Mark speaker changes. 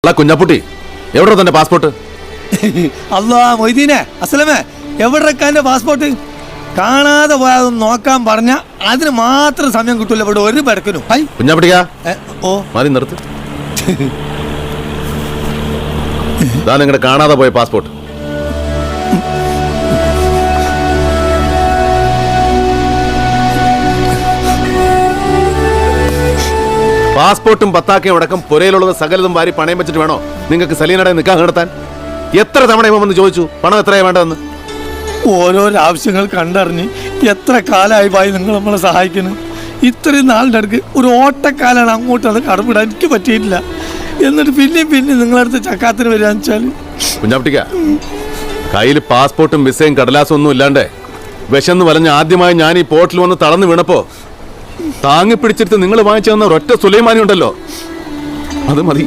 Speaker 1: അല്ല കുഞ്ഞാപ്പുട്ടി, എവിടെ തന്റെ പാസ്പോർട്ട്?
Speaker 2: അല്ലാ മൊയ്തീനെ, അസ്ലമേ, എവിടെക്കാന്റെ പാസ്പോർട്ട്? കാണാതെ പോയാതൊന്ന് നോക്കാൻ പറഞ്ഞ അതിന് മാത്രം സമയം കിട്ടൂല ഇവിടെ ഒരു പെടക്കനും.
Speaker 1: കുഞ്ഞാപ്പുട്ടിക്കാ,
Speaker 2: ഓ
Speaker 1: മതി നിർത്ത്. ഇതാ നിങ്ങളുടെ കാണാതെ പോയ പാസ്പോർട്ട്. പാസ്പോർട്ടും പത്താക്കയും അടക്കം പുരയിലുള്ളത് സകലതും വാരി പണയം വെച്ചിട്ട് വേണോ നിങ്ങൾക്ക് സലീനയുടെ നിക്കാഹ് നടത്താൻ? എത്ര തവണ ഇവന്ന് ചോദിച്ചു പണം എത്രയാ വേണ്ടതെന്ന്?
Speaker 2: ഓരോരോ ആവശ്യങ്ങൾ കണ്ടറിഞ്ഞ് എത്ര കാലമായി ഭായി നിങ്ങൾ നമ്മളെ സഹായിക്കുന്നു. ഇത്രയും നാളിൻ്റെ അടുക്ക് ഒരു ഓട്ടക്കാലാണ് അങ്ങോട്ട് അത് കടപ്പിടാൻ എനിക്ക് പറ്റിയിട്ടില്ല. എന്നിട്ട് പിന്നെയും നിങ്ങളടുത്ത് ചക്കാത്തിന് വരികയെന്ന് വെച്ചാൽ
Speaker 1: കുഞ്ഞാപ്പട്ടിക്ക, കയ്യിൽ പാസ്പോർട്ടും വിസയും കടലാസും ഒന്നും ഇല്ലാണ്ട് വിശന്ന് വലഞ്ഞ് ആദ്യമായി ഞാൻ ഈ പോർട്ടിൽ വന്ന് തളർന്നു വീണപ്പോ താങ്ങി പിടിച്ചെടുത്ത് നിങ്ങൾ വാങ്ങിച്ചു തന്ന ഒരൊറ്റ സുലൈമാനി ഉണ്ടല്ലോ, അത് മതി.